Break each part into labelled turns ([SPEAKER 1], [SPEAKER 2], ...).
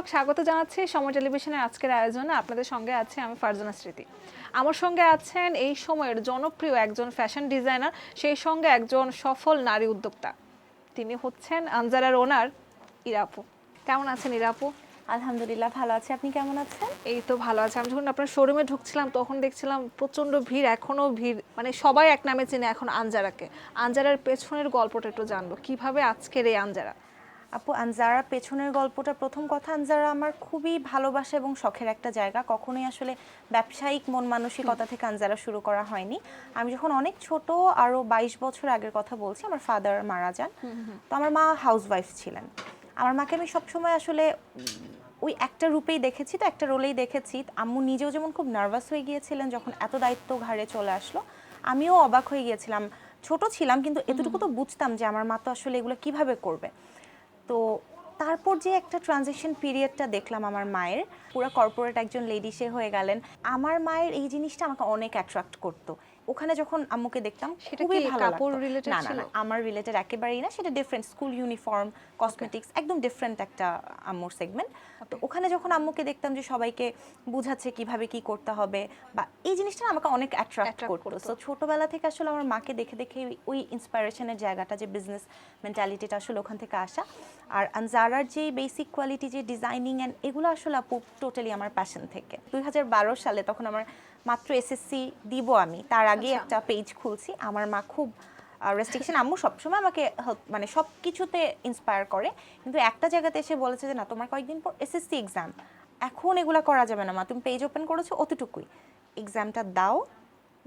[SPEAKER 1] দর্শক, স্বাগত জানাচ্ছি সময় টেলিভিশনের আজকের আয়োজনে। আপনাদের সঙ্গে আছে আমি ফারজানা স্মৃতি। আমার সঙ্গে আছেন এই সময়ের জনপ্রিয় একজন ফ্যাশন ডিজাইনার, সেই সঙ্গে একজন সফল নারী উদ্যোক্তা। তিনি হচ্ছেন আনজারার ওনার ইরা আপু। কেমন আছেন ইরা আপু?
[SPEAKER 2] আলহামদুলিল্লাহ ভালো আছি, আপনি কেমন আছেন?
[SPEAKER 1] এই তো ভালো আছে। আমি যখন আপনার শোরুমে ঢুকছিলাম তখন দেখছিলাম প্রচন্ড ভিড়, এখনো ভিড়, মানে সবাই এক নামে চেনে এখন আনজারাকে। আনজারার পেছনের গল্পটা একটু জানবো, কিভাবে আজকের এই আনজারা?
[SPEAKER 2] আপু, আনজারা পেছনের গল্পটা, প্রথম কথা আনজারা আমার খুবই ভালোবাসা এবং শখের একটা জায়গা। কখনোই আসলে ব্যবসায়িক মন মানসিকতা থেকে আনজারা শুরু করা হয়নি। আমি যখন অনেক ছোট, আরও 22 বছর আগের কথা বলছি, আমার ফাদার মারা যান। তো আমার মা হাউসওয়াইফ ছিলেন। আমার মাকে আমি সবসময় আসলে ওই একটা রূপেই দেখেছি, তো একটা রোলেই দেখেছি। আম্মু নিজেও যেমন খুব নার্ভাস হয়ে গিয়েছিলেন যখন এত দায়িত্ব ঘাড়ে চলে আসলো, আমিও অবাক হয়ে গিয়েছিলাম। ছোট ছিলাম কিন্তু এতটুকু তো বুঝতাম যে আমার মা তো আসলে এগুলো কিভাবে করবে। তো তারপর যে একটা ট্রানজিশন পিরিয়ডটা দেখলাম আমার মায়ের, পুরো কর্পোরেট একজন লেডি সে হয়ে গেলেন। আমার মায়ের এই জিনিসটা আমাকে অনেক অ্যাট্রাক্ট করতো। ওখানে যখন আম্মুকে দেখতাম খুবই ভালো লাগতো।
[SPEAKER 1] কাপড় রিলেটেড
[SPEAKER 2] না
[SPEAKER 1] ছিল?
[SPEAKER 2] না, আমার রিলেটেড একেবারেই না, সেটা ডিফারেন্ট। স্কুল ইউনিফর্ম, কসমেটিক্স, একদম ডিফারেন্ট একটা আম্মুর সেগমেন্ট। তো ওখানে যখন আম্মুকে দেখতাম যে সবাইকে বুঝাচ্ছে কিভাবে কি করতে হবে, বা এই জিনিসটা আমাকে অনেক অ্যাট্রাক্ট করতো। সো ছোটবেলা থেকে আসলে আমার মাকে দেখে দেখে ওই ইন্সপায়ারেশনের জায়গাটা, যে বিজনেস মেন্টালিটিটা আসলে ওখান থেকে আসা। আর আনজারার যে বেসিক কোয়ালিটি, যে ডিজাইনিং অ্যান্ড এগুলো আসলে আপু টোটালি আমার প্যাশন থেকে। 2012 সালে, তখন আমার মাত্র এসএসসি দিব আমি, তার আগে একটা পেজ খুলছি। আমার মা খুব রেস্ট্রিকশন, আম্মু সবসময় আমাকে মানে সব কিছুতে ইন্সপায়ার করে, কিন্তু একটা জায়গাতে এসে বলেছে যে না, তোমার কয়েকদিন পর এসএসসি এক্সাম, এখন এগুলো করা যাবে না মা, তুমি পেজ ওপেন করেছো অতটুকুই, এক্সামটা দাও,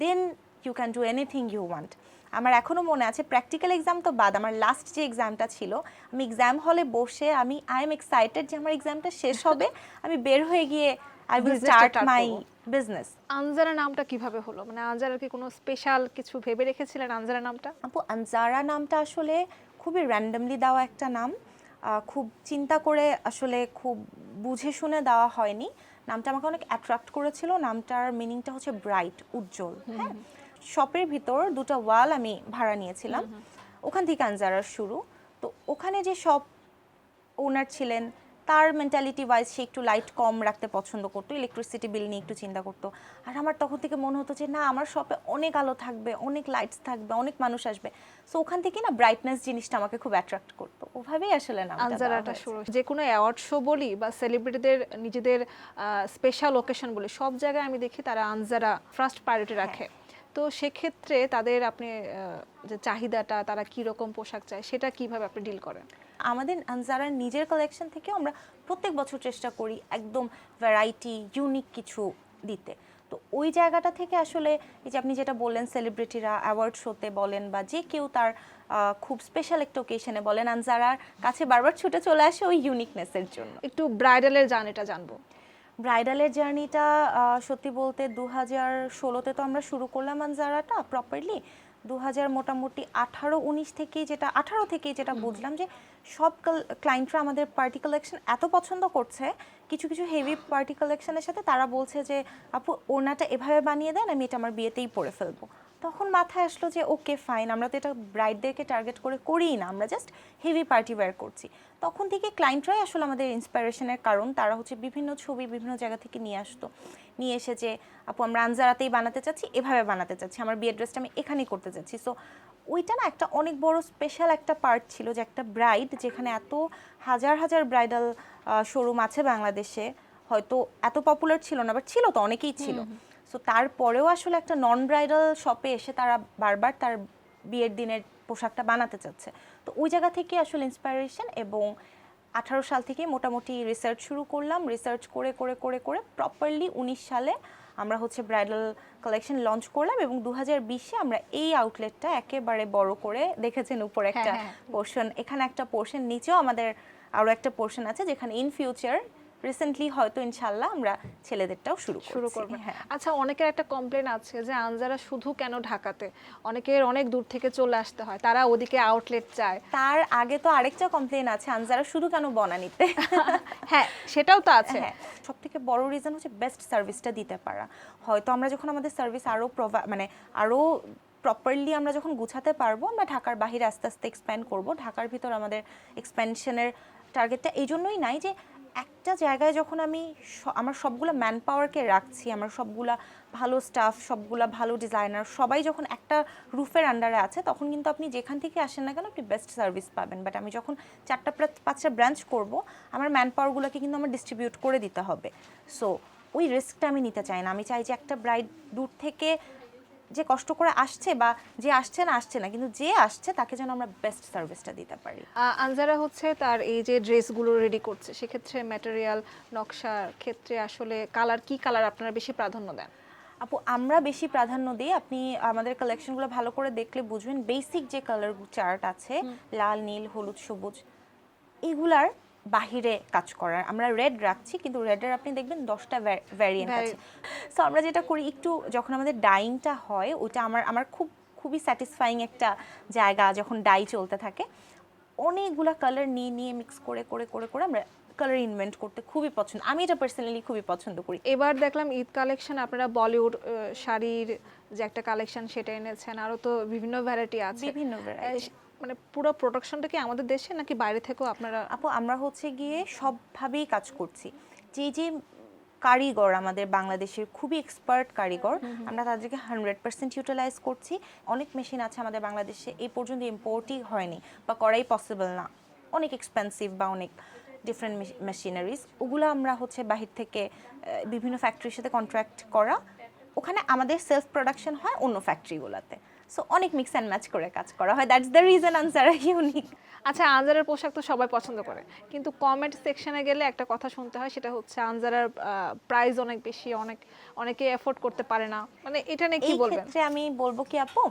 [SPEAKER 2] then you can do anything you want. আমার এখনও মনে আছে, প্র্যাকটিক্যাল এক্সাম তো বাদ, আমার লাস্ট যে এক্সামটা ছিল, আমি এক্সাম হলে বসে আই এম এক্সাইটেড যে আমার এক্সামটা শেষ হবে, আমি বের হয়ে গিয়ে I will start my business.
[SPEAKER 1] Anjara নামটা কিভাবে হলো? মানে আনজারার কি কোনো স্পেশাল কিছু ভেবে রেখেছিলেন আনজারা নামটা?
[SPEAKER 2] আপু, আনজারা নামটা আসলে খুবই র্যান্ডমলি দেওয়া একটা নাম, খুব চিন্তা করে আসলে খুব বুঝে শুনে দেওয়া হয়নি। নামটা আমাকে অনেক অ্যাট্রাক্ট করেছিল। নামটার মিনিংটা হচ্ছে ব্রাইট, উজ্জ্বল। হ্যাঁ, শপের ভিতর দুটো ওয়াল আমি ভাড়া নিয়েছিলাম, ওখান থেকে আনজারার শুরু। তো ওখানে যে শপ ওনার ছিলেন, তার মেন্টালিটি ওয়াইজ সে একটু লাইট কম রাখতে পছন্দ করতো, ইলেকট্রিসিটি বিল নিয়ে একটু চিন্তা করতো। আর আমার তখন থেকে মনে হতো যে না, আমার শপে অনেক আলো থাকবে, অনেক লাইটস থাকবে, অনেক মানুষ আসবে। সো ওখান থেকে না ব্রাইটনেস জিনিসটা আমাকে খুব অ্যাট্রাক্ট করতো, ওভাবেই আসলে নামটা
[SPEAKER 1] আনজারাটা শুরু। যে কোনো অ্যাওয়ার্ড শো বলি বা সেলিব্রিটিদের নিজেদের স্পেশাল ওকেশন বলি, সব জায়গায় আমি দেখি তারা আনজারা ফার্স্ট প্রায়োরিটি রাখে। তো সেক্ষেত্রে তাদের আপনি যে চাহিদাটা, তারা কি রকম পোশাক চায়, সেটা কিভাবে আপনি ডিল করেন?
[SPEAKER 2] আমাদের আনজারার নিজের কালেকশন থেকেও আমরা প্রত্যেক বছর চেষ্টা করি একদম ভ্যারাইটি, ইউনিক কিছু দিতে। তো ওই জায়গাটা থেকে আসলে এই যে আপনি যেটা বললেন, সেলিব্রিটিরা অ্যাওয়ার্ড শোতে বলেন বা যে কেউ তার খুব স্পেশাল একটা ওকেশনে বলেন, আনজারার কাছে বারবার ছুটে চলে আসে ওই ইউনিকনেসের জন্য।
[SPEAKER 1] একটু ব্রাইডালের জার্নিটা জানবো।
[SPEAKER 2] ব্রাইডালের জার্নিটা সত্যি বলতে 2016-তে তো আমরা শুরু করলাম আনজারাটা প্রপারলি। 2000 মোটামুটি 18-19 থেকেই, যেটা 18 থেকেই যেটা বুঝলাম যে সব ক্লায়েন্টরা আমাদের পার্টি কালেকশন এত পছন্দ করছে, কিছু কিছু হেভি পার্টি কালেকশনের সাথে তারা বলছে যে আপু ওড়নাটা এভাবে বানিয়ে দেন, আমি এটা আমার বিয়েতেই পরে ফেলবো। তখন মাথায় আসলো যে ওকে ফাইন, আমরা তো এটা ব্রাইডদেরকে টার্গেট করে করিই না, আমরা জাস্ট হেভি পার্টি ওয়্যার করছি। তখন থেকে ক্লায়েন্টরাই আসলে আমাদের ইন্সপিরেশনের কারণ। তারা হচ্ছে বিভিন্ন ছবি বিভিন্ন জায়গা থেকে নিয়ে আসতো, নিয়ে এসে যে আপু আমরা আনজারাতেই বানাতে চাচ্ছি, এভাবে বানাতে চাচ্ছি, আমার বিয়ের ড্রেসটা আমি এখানেই করতে চাচ্ছি। সো ওইটা না একটা অনেক বড় স্পেশাল একটা পার্ট ছিল, যে একটা ব্রাইড, যেখানে এত হাজার হাজার ব্রাইডাল শোরুম আছে বাংলাদেশে, হয়তো এত পপুলার ছিল না, বাট ছিল তো, অনেকেই ছিল। সো তারপরেও আসলে একটা নন ব্রাইডাল শপে এসে তারা বারবার তার বিয়ের দিনের পোশাকটা বানাতে চাচ্ছে। তো ওই জায়গা থেকে আসলে ইন্সপিরেশন, এবং 18 সাল থেকে মোটামুটি রিসার্চ শুরু করলাম। রিসার্চ করে করে করে করে প্রপারলি 19 সালে আমরা হচ্ছে ব্রাইডাল কালেকশন লঞ্চ করলাম, এবং 2020-এ আমরা এই আউটলেটটা একেবারে বড় করে, দেখেছেন উপরে একটা পোর্শন, এখানে একটা পোর্শন, নিচেও আমাদের আরও একটা পোর্শন আছে, যেখানে ইন ফিউচার রিসেন্টলি হয়তো ইনশাল্লাহ আমরা ছেলেদেরটাও শুরু করব।
[SPEAKER 1] আচ্ছা, অনেকের একটা কমপ্লেন আছে যে আনজারা শুধু কেন ঢাকাতে, অনেকের অনেক দূর থেকে চলে আসতে হয়, তারা ওদিকে আউটলেট চায়।
[SPEAKER 2] তার আগে তো আরেকটা কমপ্লেন আছে, আনজারা শুধু কেন বনানীতে।
[SPEAKER 1] হ্যাঁ, সেটাও তো আছে।
[SPEAKER 2] সব থেকে বড় রিজন হচ্ছে বেস্ট সার্ভিসটা দিতে পারা। হয়তো আমরা যখন আমাদের সার্ভিস আরও মানে আরও প্রপারলি আমরা যখন গুছাতে পারবো, আমরা ঢাকার বাহিরে আস্তে আস্তে এক্সপ্যান্ড করব। ঢাকার ভিতর আমাদের এক্সপ্যানশনের টার্গেটটা এই জন্যই নাই যে একটা জায়গায় যখন আমি আমার সবগুলা ম্যান পাওয়ারকে রাখছি, আমার সবগুলা ভালো স্টাফ, সবগুলা ভালো ডিজাইনার সবাই যখন একটা রুফের আন্ডারে আছে, তখন কিন্তু আপনি যেখান থেকে আসেন না কেন আপনি বেস্ট সার্ভিস পাবেন। বাট আমি যখন 4-5টা ব্রাঞ্চ করব, আমার ম্যান পাওয়ারগুলোকে কিন্তু আমার ডিস্ট্রিবিউট করে দিতে হবে। সো ওই রিস্কটা আমি নিতে চাই না। আমি চাই যে একটা ব্রাইড দূর থেকে যে কষ্ট করে আসছে বা যে আসছে না, কিন্তু যে আসছে তাকে যেন আমরা বেস্ট সার্ভিসটা দিতে পারি।
[SPEAKER 1] আনজারা হচ্ছে তার এই যে ড্রেসগুলো রেডি করছে, সেক্ষেত্রে ম্যাটেরিয়াল নকশার ক্ষেত্রে আসলে কি কালার আপনারা বেশি প্রাধান্য দেন?
[SPEAKER 2] আপু আমরা বেশি প্রাধান্য দিই, আপনি আমাদের কালেকশনগুলো ভালো করে দেখলে বুঝবেন, বেসিক যে কালার চার্ট আছে লাল, নীল, হলুদ, সবুজ, এগুলার বাহিরে কাজ করার আমরা রেড রাখছি, কিন্তু রেডের আপনি দেখবেন 10টা ভ্যারিয়েন্ট আছে। সো আমরা যেটা করি, একটু যখন আমাদের ডাইংটা হয় ওটা আমার খুবই স্যাটিসফাইং একটা জায়গা, যখন ডাই চলতে থাকে অনেকগুলা কালার নিয়ে মিক্স করে আমরা কালার ইনভেন্ট করতে খুবই পছন্দ, আমি এটা পার্সোনালি খুবই পছন্দ করি।
[SPEAKER 1] এবার দেখলাম ঈদ কালেকশন আপনারা বলিউড শাড়ির যে একটা কালেকশন সেটা এনেছেন, আরো তো বিভিন্ন ভ্যারাইটি আছে।
[SPEAKER 2] বিভিন্ন ভ্যারাইটি,
[SPEAKER 1] মানে পুরো প্রোডাকশনটা কি আমাদের দেশে নাকি বাইরে থেকেও আপনারা?
[SPEAKER 2] আপু আমরা হচ্ছে গিয়ে সবভাবেই কাজ করছি। যে কারিগর আমাদের বাংলাদেশের খুবই এক্সপার্ট কারিগর, আমরা তাদেরকে 100% ইউটিলাইজ করছি। অনেক মেশিন আছে আমাদের বাংলাদেশে এই পর্যন্ত ইম্পোর্টই হয়নি বা করাই পসিবল না, অনেক এক্সপেন্সিভ বা অনেক ডিফারেন্ট মেশিনারিজ, ওগুলো আমরা হচ্ছে বাহির থেকে বিভিন্ন ফ্যাক্টরির সাথে কন্ট্রাক্ট করা, ওখানে আমাদের সেলফ প্রোডাকশন হয় অন্য ফ্যাক্টরিগুলোতে। সো অনেক মিক্স অ্যান্ড ম্যাচ করে কাজ করা হয়, that's the reason Anjara unique.
[SPEAKER 1] আচ্ছা, আনজারার পোশাক তো সবাই পছন্দ করে, কিন্তু কমেন্ট সেকশনে গেলে একটা কথা শুনতে হয়, সেটা হচ্ছে আনজারার প্রাইস অনেক বেশি, অনেকে এফোর্ড করতে পারে না। মানে এটা নিয়ে কি বলবেন?
[SPEAKER 2] এই ক্ষেত্রে আমি বলবো কি আপু,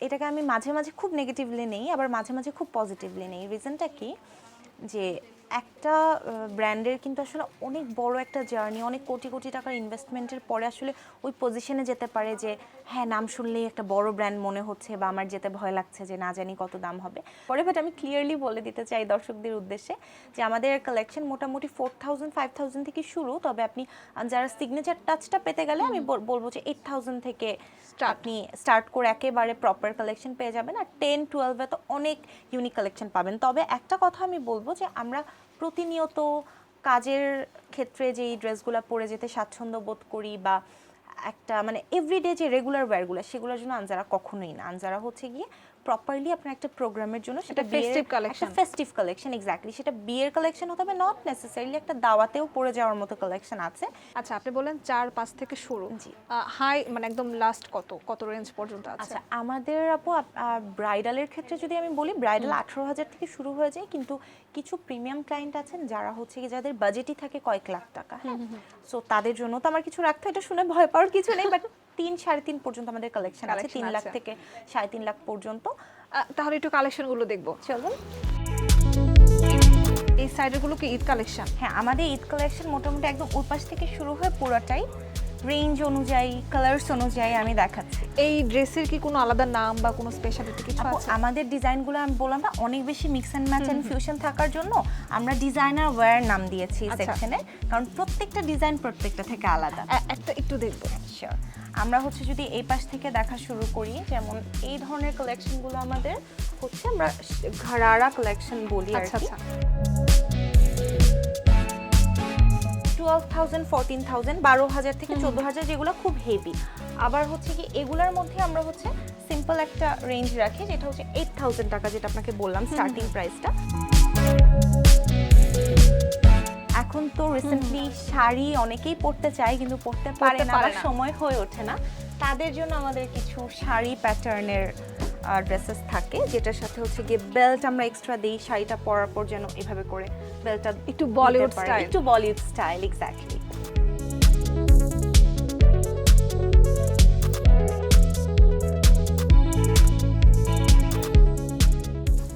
[SPEAKER 2] এটাকে আমি মাঝে মাঝে খুব নেগেটিভলি নেই, আবার মাঝে মাঝে খুব পজিটিভলি নেই। রিজনটা কি, যে একটা ব্র্যান্ডের কিন্তু আসলে অনেক বড় একটা জার্নি, অনেক কোটি কোটি টাকার ইনভেস্টমেন্টের পরে আসলে ওই পজিশনে যেতে পারে যে হ্যাঁ, নাম শুনলেই একটা বড় ব্র্যান্ড মনে হচ্ছে, বা আমার যেতে ভয় লাগছে যে না জানি কত দাম হবে পরে। বাট আমি ক্লিয়ারলি বলে দিতে চাই দর্শকদের উদ্দেশ্যে যে আমাদের কালেকশন মোটামুটি 4000-5000 থেকে শুরু, তবে আপনি যারা সিগনেচার টাচটা পেতে গেলে আমি বলবো যে 8000 থেকে আপনি স্টার্ট করে একেবারে প্রপার কালেকশন পেয়ে যাবেন। আর 10-12-এ তো অনেক ইউনিক কালেকশন পাবেন। তবে একটা কথা আমি বলবো যে আমরা প্রতিনিয়ত কাজের ক্ষেত্রে যেই ড্রেসগুলো পরে যেতে স্বাচ্ছন্দ্য বোধ করি, বা একটা মানে এভরিডে যে রেগুলার ওয়্যারগুলো, সেগুলোর জন্য আনজারা কখনোই না। আনজারা হচ্ছে গিয়ে প্রপারলি আপনার একটা প্রোগ্রামের জন্য, সেটা
[SPEAKER 1] ফেস্টিভ কালেকশন,
[SPEAKER 2] একটা ফেস্টিভ কালেকশন, এক্স্যাক্টলি, সেটা বিয়ের কালেকশন হতে হবে, নট নেসেসারিলি একটা দাওয়াতেও পরে যাওয়ার মতো কালেকশন আছে।
[SPEAKER 1] আচ্ছা, আপনি বলেন 4-5 থেকে শুরু,
[SPEAKER 2] জি,
[SPEAKER 1] হাই মানে একদম লাস্ট কত রেঞ্জ পর্যন্ত আছে?
[SPEAKER 2] আচ্ছা, আমাদের আপু ব্রাইডালের ক্ষেত্রে যদি আমি বলি, ব্রাইডাল 18,000 থেকে শুরু হয়ে যায়, কিন্তু কিছু প্রিমিয়াম ক্লায়েন্ট আছেন যারা হচ্ছে কি যাদের বাজেটই থাকে কয়েক লাখ টাকা, হ্যাঁ, সো তাদের জন্য তো আমার কিছু রাখতে, এটা শুনে ভয় পাওয়ার কিছু নেই, বাট 3-3.5 পর্যন্ত আমাদের কালেকশন আছে, 3 লাখ থেকে 3.5 লাখ পর্যন্ত।
[SPEAKER 1] তাহলে একটু কালেকশনগুলো দেখবো,
[SPEAKER 2] চলুন।
[SPEAKER 1] এই সাইডেরগুলো কি ঈদ কালেকশন?
[SPEAKER 2] হ্যাঁ, আমাদের ঈদ কালেকশন মোটামুটি একদম উপাস থেকে শুরু হয়ে পুরোটাই রেঞ্জ অনুযায়ী, কালার্স অনুযায়ী আমি দেখাচ্ছি।
[SPEAKER 1] এই ড্রেসের কি কোনো আলাদা নাম বা কোনো স্পেশালিটি কিছু আছে?
[SPEAKER 2] আমাদের ডিজাইনগুলো আমি বললাম না অনেক বেশি mix and match and fusion থাকার জন্য আমরা ডিজাইনার ওয়্যার নাম দিয়েছি সেকশনে, কারণ প্রত্যেকটা ডিজাইন প্রত্যেকটা থেকে আলাদা।
[SPEAKER 1] একটা একটু দেখবো।
[SPEAKER 2] শিওর। আমরা হচ্ছে যদি এই পাশ থেকে দেখা শুরু করি, যেমন এই ধরনের কালেকশনগুলো আমাদের হচ্ছে আমরা ঘরারা কালেকশন বলি আর কি। 12,000, 14,000, 12,000 থেকে 14,000, যেগুলো খুব হেভি। আবার হচ্ছে কি এগুলার মধ্যে আমরা হচ্ছে সিম্পল একটা রেঞ্জ রাখি, যেটা হচ্ছে 8,000 টাকা, যেটা আপনাকে বললাম স্টার্টিং প্রাইসটা। এখন তো রিসেন্টলি শাড়ি অনেকেই পরতে চায় কিন্তু পরতে পারে না, বা সময় হয়ে ওঠে না, তাদের জন্য আমাদের কিছু শাড়ি প্যাটার্নের ড্রেসেস থাকে, যেটার সাথে হচ্ছে গিয়ে বেল্ট আমরা এক্সট্রা দিই, শাড়িটা পরার পর যেন এভাবে করে বেল্টটা
[SPEAKER 1] একটু বলিউড স্টাইল,
[SPEAKER 2] একটু বলিউড স্টাইল, এক্স্যাক্টলি।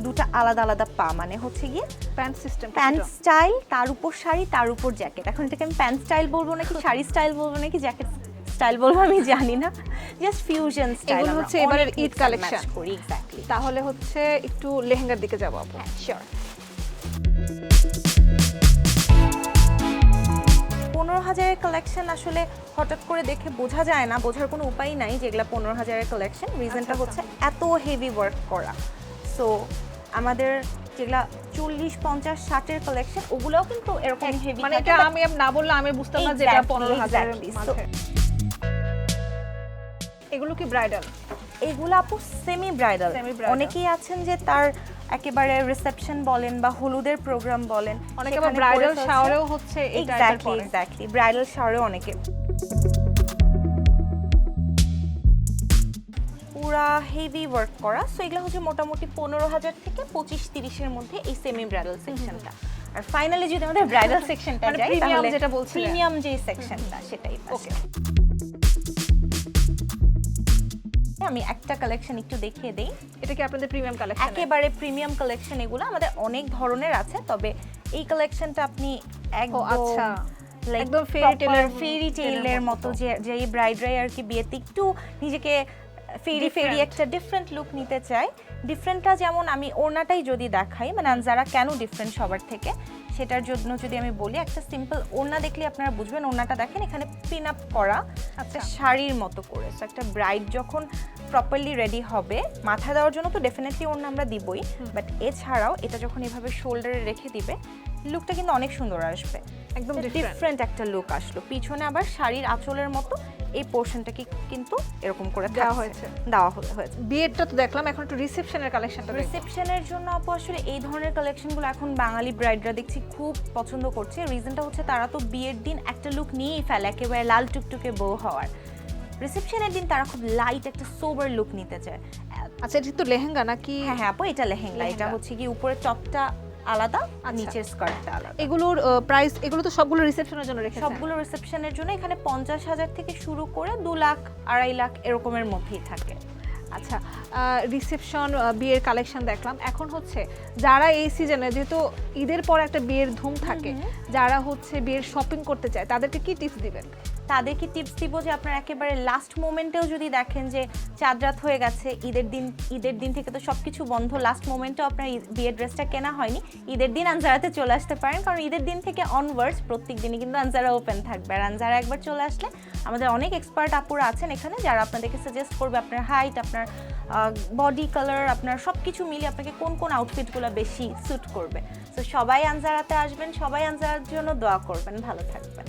[SPEAKER 2] দুটা আলাদা আলাদা পা, মানে হচ্ছে গিয়ে
[SPEAKER 1] প্যান্ট সিস্টেম,
[SPEAKER 2] প্যান্ট স্টাইল, তার উপর শাড়ি, তার উপর জ্যাকেট। এখন এটাকে আমি প্যান্ট স্টাইল বলবো নাকি শাড়ি স্টাইল বলবো নাকি জ্যাকেট স্টাইল বলবো আমি জানি না, জাস্ট ফিউশন স্টাইল।
[SPEAKER 1] এগুলো হচ্ছে এবারের ঈদ কালেকশন
[SPEAKER 2] করি, এক্স্যাক্টলি।
[SPEAKER 1] তাহলে হচ্ছে একটু লেহেঙ্গার দিকে যাবো আপু।
[SPEAKER 2] শিওর। 15,000-এর কালেকশন আসলে হঠাৎ করে দেখে বোঝা যায় না, বোঝার কোনো উপায় নাই যেগুলো 15,000-এর কালেকশন। রিজনটা হচ্ছে এত হেভি ওয়ার্ক করা। সো আমাদের যেগুলা 40, 50, 60-এর কালেকশন, ওগুলোও কিন্তু এরকম হেভি
[SPEAKER 1] মানে এটা আমি না বললে আমি বুঝতাম না যে এটা 15,000 এর মাঝে। এগুলো কি ব্রাইডাল?
[SPEAKER 2] এগুলো আপু সেমি ব্রাইডাল। অনেকেই আছেন যে তার একেবারে রিসেপশন বলেন বা হলুদের প্রোগ্রাম বলেন,
[SPEAKER 1] অনেকে আবার ব্রাইডাল শাওয়ারেও হচ্ছে এই টাইপের পরে।
[SPEAKER 2] এক্স্যাক্টলি ব্রাইডাল শাওয়ারেও অনেকে। পুরা হেভি ওয়ার্ক করা, সো এগুলো হচ্ছে মোটামুটি 15,000 থেকে 25-30-এর মধ্যে এই সেমি ব্রাইডাল সেকশনটা। আর ফাইনালি যদি আমাদের ব্রাইডাল সেকশনটা
[SPEAKER 1] মানে
[SPEAKER 2] যাই,
[SPEAKER 1] প্রিমিয়াম
[SPEAKER 2] তাহলে
[SPEAKER 1] যেটা বলছিলেন,
[SPEAKER 2] প্রিমিয়াম যে সেকশনটা সেটাই আছে। আমি একটা কালেকশন একটু দেখিয়ে দেই।
[SPEAKER 1] এটা কি আপনাদের প্রিমিয়াম কালেকশন?
[SPEAKER 2] একেবারে প্রিমিয়াম কালেকশন এগুলো, আমাদের অনেক ধরনের আছে, তবে এই কালেকশনটা আপনি একদম
[SPEAKER 1] আচ্ছা
[SPEAKER 2] লাইক
[SPEAKER 1] একদম
[SPEAKER 2] ফেরি টেইলের মতো, যে এই ব্রাইডরাই আর কি বিয়েতে একটু নিজেকে ফেরি একটা ডিফারেন্ট লুক নিতে চায়। ডিফারেন্টটা যেমন আমি ওড়নাটাই যদি দেখাই, মানে আনজারা কেন ডিফারেন্ট সবার থেকে, সেটার জন্য যদি আমি বলি, একটা সিম্পল ওড়না দেখলে আপনারা বুঝবেন। ওড়নাটা দেখেন এখানে পিন আপ করা একটা শাড়ির মতো করে। সো একটা ব্রাইড যখন প্রপারলি রেডি হবে, মাথা দেওয়ার জন্য তো ডেফিনেটলি ওড়না আমরা দিবই, বাট এছাড়াও এটা যখন এভাবে শোল্ডারে রেখে দিবে, লুকটা কিন্তু অনেক সুন্দর আসবে।
[SPEAKER 1] একদম
[SPEAKER 2] ডিফারেন্ট একটা লুক আসলো। পিছনে আবার শাড়ির আঁচলের মতো এই পোরশনটাকে কিন্তু এরকম করে দেওয়া হয়েছে।
[SPEAKER 1] বিয়েরটা তো দেখলাম, এখন একটু রিসেপশনের কালেকশনটা দেখব।
[SPEAKER 2] রিসেপশনের জন্য আপু আসলে এই ধরনের কালেকশনগুলো এখন বাঙালি ব্রাইডরা দেখছি খুব পছন্দ করছে। রিজনটা হচ্ছে তারা তো বিয়ের দিন একটা লুক নিয়েই ফেলে, একেবারে লাল টুকটুকে বউ হওয়ার। রিসেপশনের দিন তারা খুব লাইট একটা সোবার লুক নিতে চায়।
[SPEAKER 1] আচ্ছা এটা তো লেহেঙ্গা নাকি?
[SPEAKER 2] হ্যাঁ আপু, এটা লেহেঙ্গা। এটা হচ্ছে কি উপরে টপটা আলাদা আর নিচের স্কার্টটা আলাদা।
[SPEAKER 1] এগুলোর প্রাইস, এগুলো তো সবগুলো রিসেপশনের জন্য রেখেছেন?
[SPEAKER 2] সবগুলো রিসেপশনের জন্য। এখানে 50,000 থেকে শুরু করে 2 লাখ 2.5 লাখ এরকমের মধ্যেই থাকে।
[SPEAKER 1] আচ্ছা রিসেপশন বিয়ের কালেকশন দেখলাম। এখন হচ্ছে যারা এই সিজনে, যেহেতু ঈদের পর একটা বিয়ের ধুম থাকে, যারা হচ্ছে বিয়ের শপিং করতে চায়, তাদেরকে কি টিপস দিবেন?
[SPEAKER 2] তাদেরকে টিপস দিব যে আপনারা একেবারে লাস্ট মোমেন্টেও যদি দেখেন যে চাঁদ রাত হয়ে গেছে, ঈদের দিন থেকে তো সবকিছু বন্ধ, লাস্ট মোমেন্টেও আপনার বিয়ের ড্রেসটা কেনা হয়নি, ঈদের দিন আনজারাতে চলে আসতে পারেন। কারণ ঈদের দিন থেকে অনওয়ার্ডস প্রত্যেক দিনই কিন্তু আনজারা ওপেন থাকবে। আর আনজারা একবার চলে আসলে আমাদের অনেক এক্সপার্ট আপুরা আছেন এখানে, যারা আপনাদেরকে সাজেস্ট করবে আপনার হাইট, আপনার বডি কালার, আপনার সব কিছু মিলিয়ে আপনাকে কোন কোন আউটফিটগুলো বেশি স্যুট করবে। তো সবাই আনজারাতে আসবেন, সবাই আনজারার জন্য দোয়া করবেন। ভালো থাকবেন।